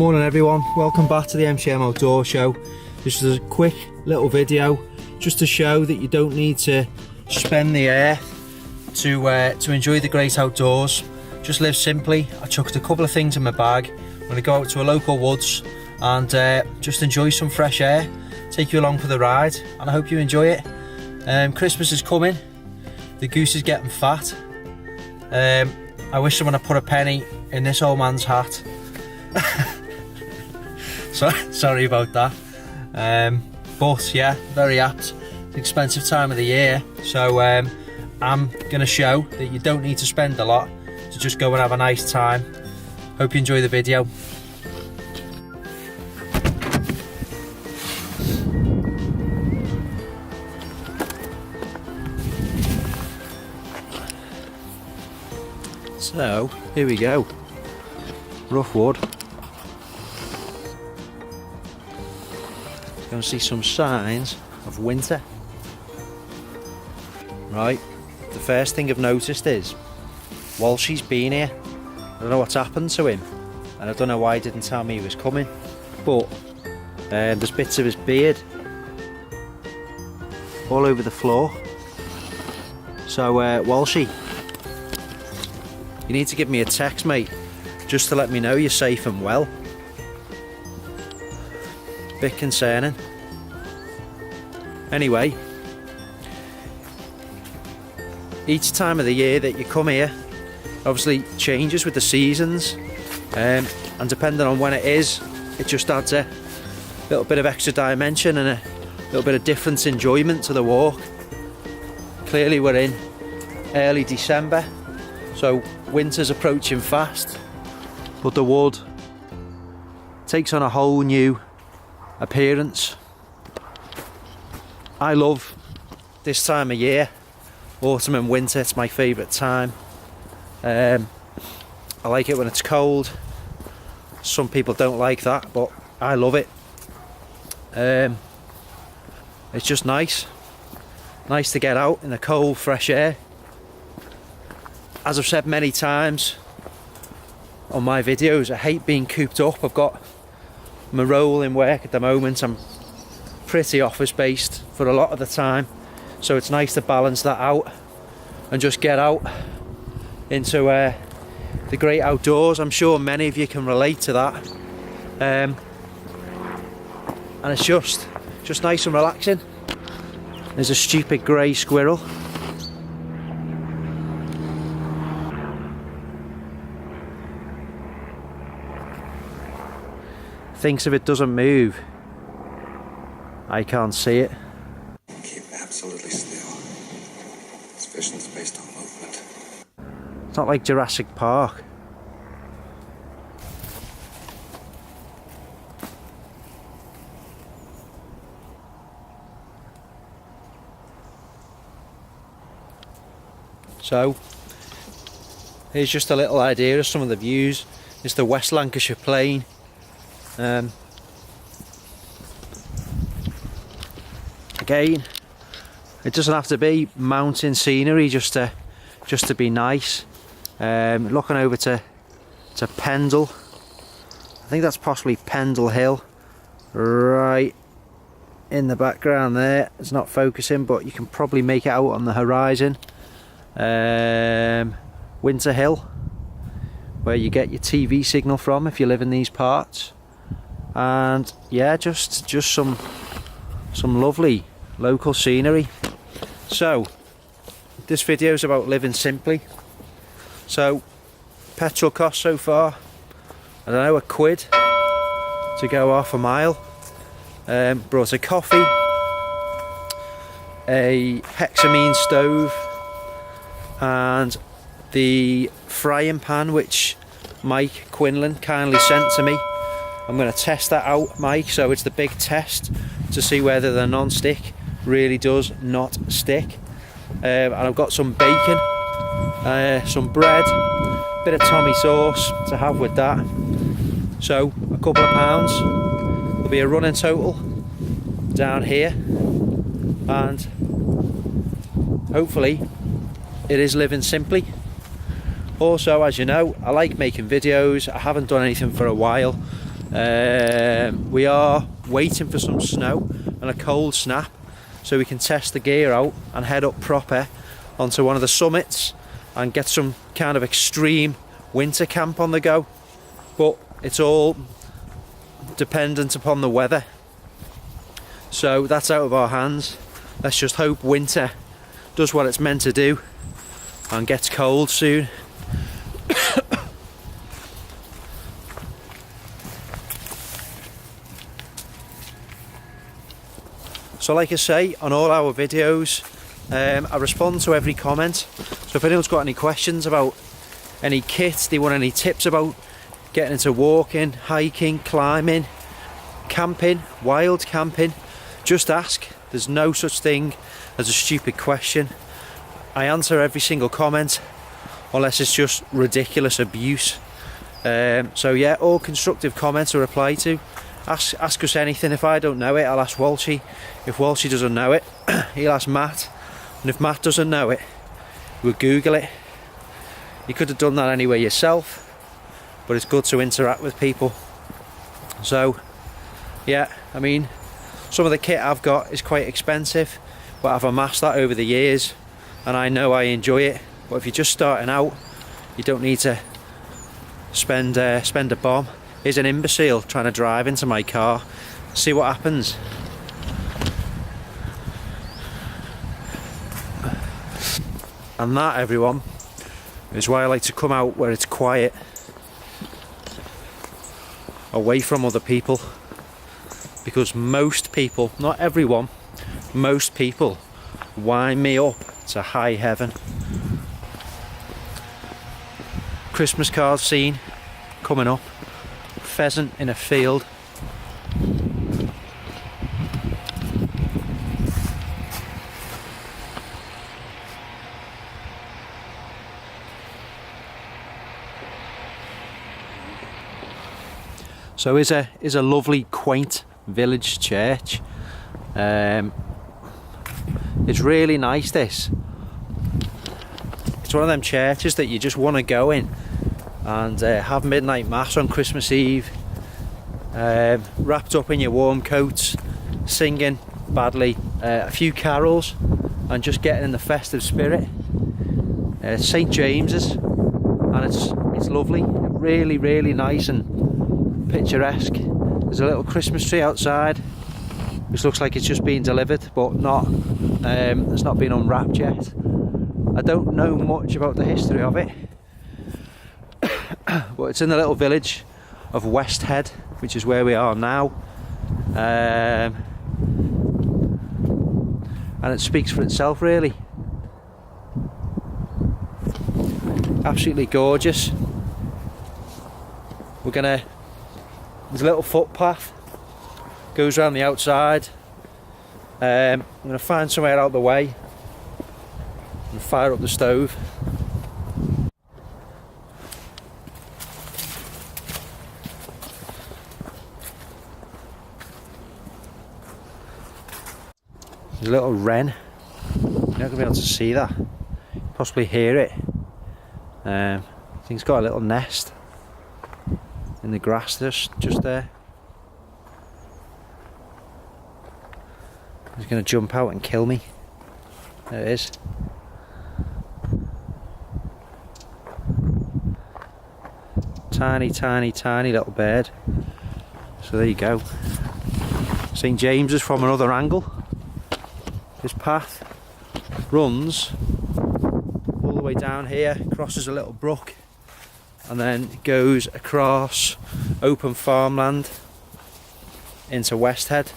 Morning everyone, welcome back to the MCM Outdoor Show. This is a quick little video just to show that you don't need to spend the earth to enjoy the great outdoors. Just live simply. I chucked a couple of things in my bag. I'm going to go out to a local woods and just enjoy some fresh air, take you along for the ride, and I hope you enjoy it. Christmas is coming, the goose is getting fat. I wish someone had put a penny in this old man's hat. Sorry about that. But yeah, very apt. It's an expensive time of the year, so I'm gonna show that you don't need to spend a lot to just go and have a nice time. Hope you enjoy the video. So here we go, rough wood. Going to see some signs of winter. Right, the first thing I've noticed is Walshy's been here. I don't know what's happened to him, and I don't know why he didn't tell me he was coming, but there's bits of his beard all over the floor. So Walshy, you need to give me a text, mate, just to let me know you're safe and well. Bit concerning. Anyway, each time of the year that you come here obviously changes with the seasons, and depending on when it is, it just adds a little bit of extra dimension and a little bit of different enjoyment to the walk. Clearly we're in early December, so winter's approaching fast, but the wood takes on a whole new appearance. I love this time of year, autumn and winter. It's my favourite time. I like it when it's cold. Some people don't like that, but I love it. It's just nice to get out in the cold, fresh air. As I've said many times on my videos, I hate being cooped up. I've got my role in work at the moment. I'm pretty office based for a lot of the time, so it's nice to balance that out and just get out into the great outdoors. I'm sure many of you can relate to that, and it's just nice and relaxing. There's a stupid grey squirrel. Thinks if it doesn't move, I can't see it. Keep absolutely still. This vision's based on movement. It's not like Jurassic Park. So, here's just a little idea of some of the views. It's the West Lancashire Plain. Again, it doesn't have to be mountain scenery just to be nice. Looking over to Pendle. I think that's possibly Pendle Hill, right in the background there. It's not focusing, but you can probably make it out on the horizon. Winter Hill, where you get your TV signal from if you live in these parts. And yeah, just some lovely local scenery. So this video is about living simply. So petrol cost so far, I don't know, £1 to go half a mile. Brought a coffee, a hexamine stove, and the frying pan which Mike Quinlan kindly sent to me. I'm going to test that out, Mike, so it's the big test to see whether the non-stick really does not stick. And I've got some bacon, some bread, a bit of Tommy sauce to have with that. So a couple of pounds. There'll be a running total down here, and hopefully it is living simply. Also, as you know, I like making videos. I haven't done anything for a while. We are waiting for some snow and a cold snap so we can test the gear out and head up proper onto one of the summits and get some kind of extreme winter camp on the go. But it's all dependent upon the weather, so that's out of our hands. Let's just hope winter does what it's meant to do and gets cold soon. So like I say, on all our videos, I respond to every comment. So if anyone's got any questions about any kit, they want any tips about getting into walking, hiking, climbing, camping, wild camping, just ask. There's no such thing as a stupid question. I answer every single comment, unless it's just ridiculous abuse. So yeah, all constructive comments are replied to. Ask us anything. If I don't know it, I'll ask Walshy. If Walshy doesn't know it, he'll ask Matt. And if Matt doesn't know it, we'll Google it. You could have done that anyway yourself, but it's good to interact with people. So yeah, I mean, some of the kit I've got is quite expensive, but I've amassed that over the years and I know I enjoy it. But if you're just starting out, you don't need to spend a bomb. Here's an imbecile trying to drive into my car. See what happens. And that, everyone, is why I like to come out where it's quiet, away from other people, because most people, not everyone, most people wind me up to high heaven. Christmas card scene coming up. Pheasant in a field. So is a lovely quaint village church. It's really nice, this. It's one of them churches that you just want to go in and have midnight mass on Christmas Eve, wrapped up in your warm coats, singing badly a few carols and just getting in the festive spirit. St James's, and it's lovely, really nice and picturesque. There's a little Christmas tree outside which looks like it's just been delivered, but not. It's not been unwrapped yet. I don't know much about the history of it, but it's in the little village of West Head, which is where we are now, and it speaks for itself, really. Absolutely gorgeous. There's a little footpath goes around the outside. I'm going to find somewhere out of the way and fire up the stove. There's a little wren. You're not going to be able to see that. Possibly hear it. I think it's got a little nest in the grass just there. It's going to jump out and kill me. There it is. Tiny little bird. So there you go. St James's from another angle. This path runs all the way down here, crosses a little brook, and then goes across open farmland into West Head.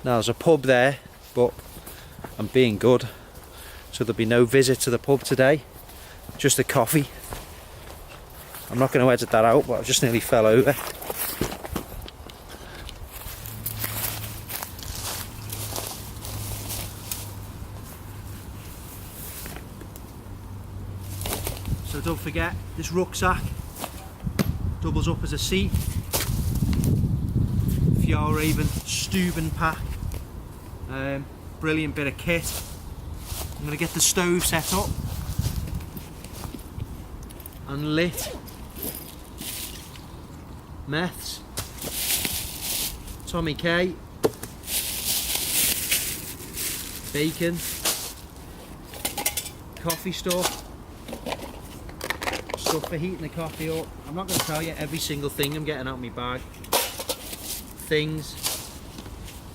Now there's a pub there, but I'm being good, so there'll be no visit to the pub today, just a coffee. I'm not going to edit that out, but I just nearly fell over. So don't forget, this rucksack doubles up as a seat. Fjallraven Steuben pack. Brilliant bit of kit. I'm going to get the stove set up and lit. Meths. Tommy K, bacon, coffee stuff for heating the coffee up. I'm not going to tell you every single thing I'm getting out of my bag. Things,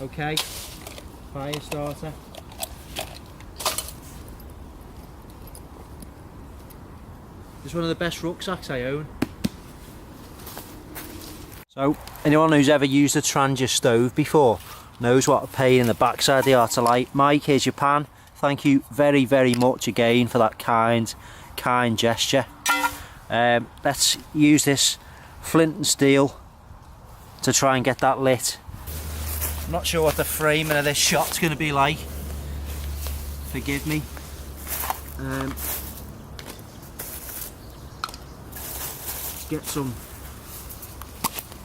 okay, fire starter. It's one of the best rucksacks I own. So, anyone who's ever used a Trangia stove before knows what a pain in the backside they are to light. Mike, here's your pan. Thank you very, very much again for that kind gesture. Let's use this flint and steel to try and get that lit. I'm not sure what the framing of this shot's going to be like. Forgive me. Get some.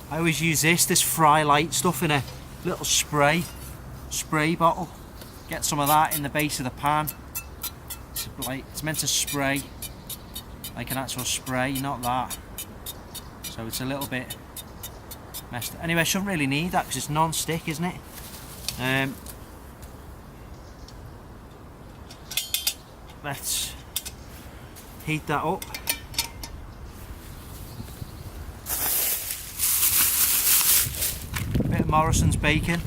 I always use this fry light stuff in a little spray bottle. Get some of that in the base of the pan. It's meant to spray like an actual spray, not that. So it's a little bit messed up. Anyway, I shouldn't really need that because it's non-stick, isn't it? Let's heat that up. A bit of Morrison's bacon.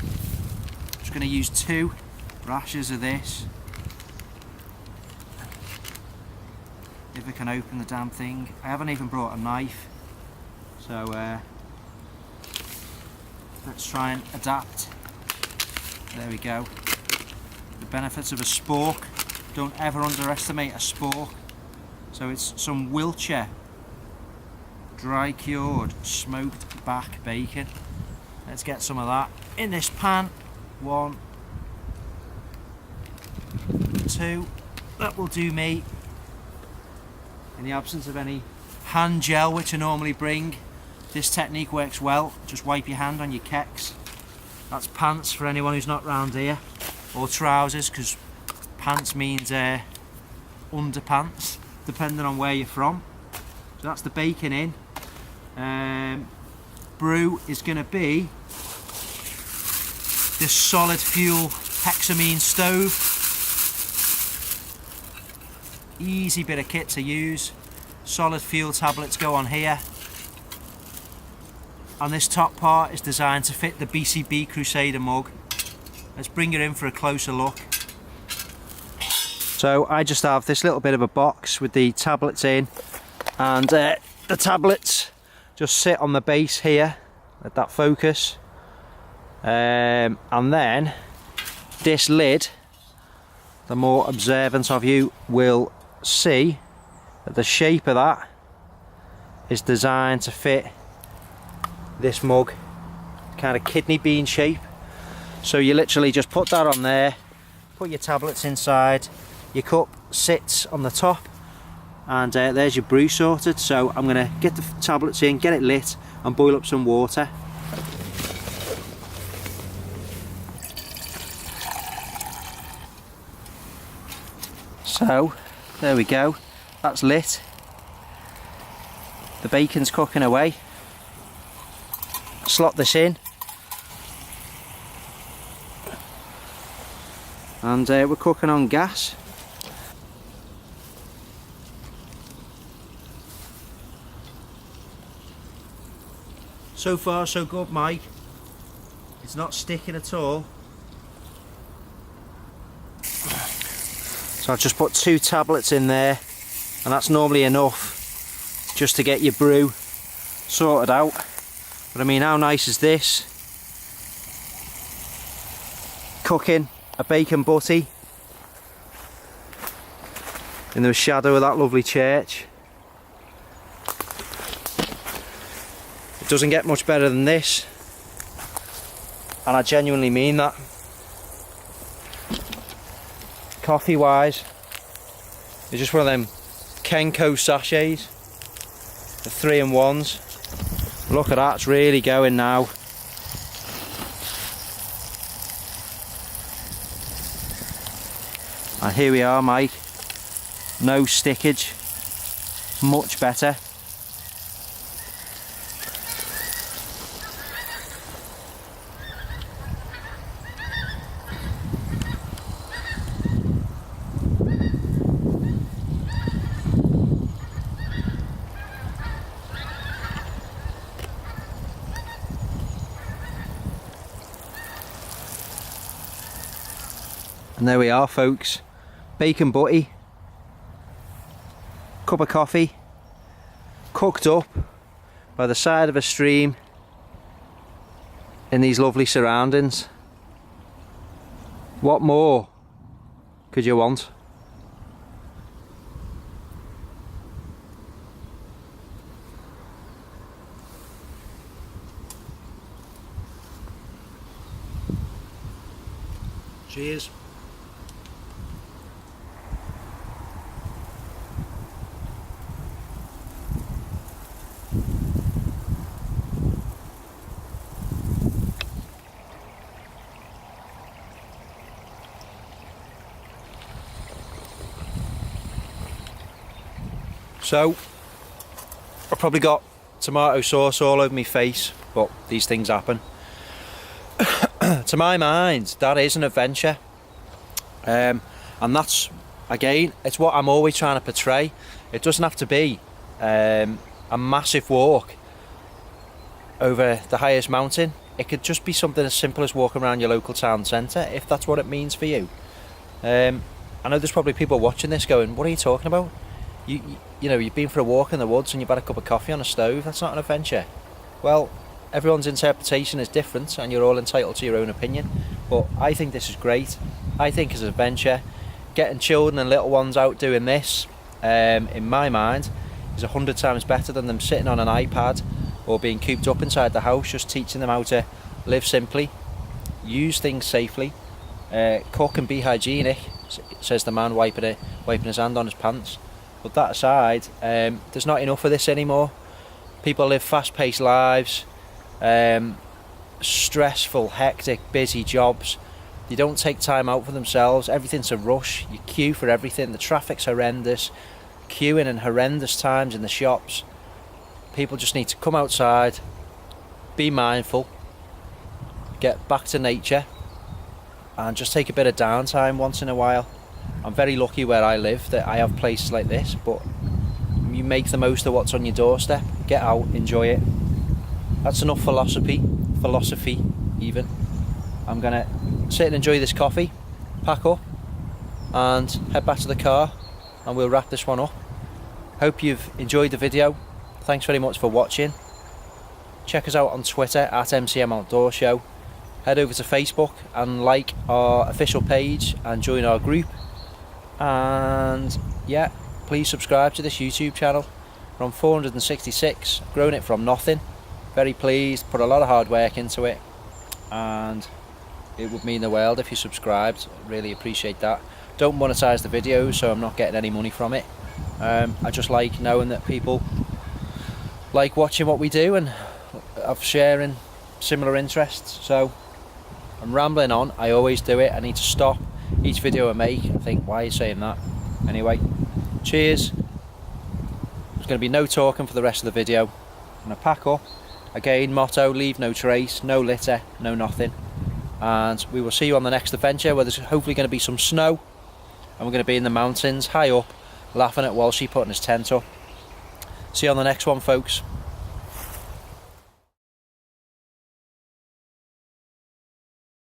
Just going to use 2 rashers of this. If I can open the damn thing. I haven't even brought a knife, so let's try and adapt. There we go. The benefits of a spork. Don't ever underestimate a spork. So it's some Wiltshire dry cured smoked back bacon. Let's get some of that in this pan. 1, 2, that will do me. In the absence of any hand gel, which I normally bring, this technique works well. Just wipe your hand on your keks. That's pants for anyone who's not round here, or trousers, because pants means underpants, depending on where you're from. So that's the bacon in. Brew is going to be this solid fuel hexamine stove. Easy bit of kit to use. Solid fuel tablets go on here, and this top part is designed to fit the BCB Crusader mug. Let's bring it in for a closer look. So I just have this little bit of a box with the tablets in, and the tablets just sit on the base here. Let that focus. And then this lid, the more observant of you will see that the shape of that is designed to fit this mug, kind of kidney bean shape. So you literally just put that on there, put your tablets inside, your cup sits on the top, and there's your brew sorted. So I'm going to get the tablets in, get it lit, and boil up some water. So there we go, that's lit. The bacon's cooking away. Slot this in, and we're cooking on gas. So far so good, Mike. It's not sticking at all. So I've just put 2 tablets in there, and that's normally enough just to get your brew sorted out. But I mean, how nice is this? Cooking a bacon butty in the shadow of that lovely church. It doesn't get much better than this, and I genuinely mean that. Coffee wise, it's just one of them Kenko sachets, the 3-in-1s. Look at that, it's really going now. And here we are, Mike. No stickage, much better. And there we are, folks. Bacon butty, cup of coffee, cooked up by the side of a stream in these lovely surroundings. What more could you want? Cheers. So, I've probably got tomato sauce all over my face, but these things happen. To my mind, that is an adventure. And that's, again, it's what I'm always trying to portray. It doesn't have to be a massive walk over the highest mountain. It could just be something as simple as walking around your local town centre, if that's what it means for you. I know there's probably people watching this going, what are you talking about? You know, you've been for a walk in the woods and you've had a cup of coffee on a stove. That's not an adventure. Well, everyone's interpretation is different and you're all entitled to your own opinion. But I think this is great. I think as an adventure, getting children and little ones out doing this, in my mind, is 100 times better than them sitting on an iPad or being cooped up inside the house, just teaching them how to live simply, use things safely, cook and be hygienic, says the man wiping his hand on his pants. But that aside, there's not enough of this anymore. People live fast-paced lives, stressful, hectic, busy jobs. They don't take time out for themselves. Everything's a rush. You queue for everything. The traffic's horrendous. Queuing in horrendous times in the shops. People just need to come outside, be mindful, get back to nature, and just take a bit of downtime once in a while. I'm very lucky where I live that I have places like this, but you make the most of what's on your doorstep. Get out, enjoy it. That's enough philosophy even. I'm gonna sit and enjoy this coffee, pack up and head back to the car, and we'll wrap this one up. Hope you've enjoyed the video. Thanks very much for watching. Check us out on Twitter at MCM Outdoor Show. Head over to Facebook and like our official page and join our group. And yeah, please subscribe to this YouTube channel. From 466, grown it from nothing. Very pleased, put a lot of hard work into it, and it would mean the world if you subscribed. Really appreciate that. Don't monetize the videos, so I'm not getting any money from it. I just like knowing that people like watching what we do and of sharing similar interests. So I'm rambling on. I always do it. I need to stop each video I make and think, why are you saying that? Anyway, cheers. There's going to be no talking for the rest of the video. I'm going to pack up. Again, motto, leave no trace, no litter, no nothing. And we will see you on the next adventure, where there's hopefully going to be some snow, and we're going to be in the mountains, high up, laughing at Walshy putting his tent up. See you on the next one, folks.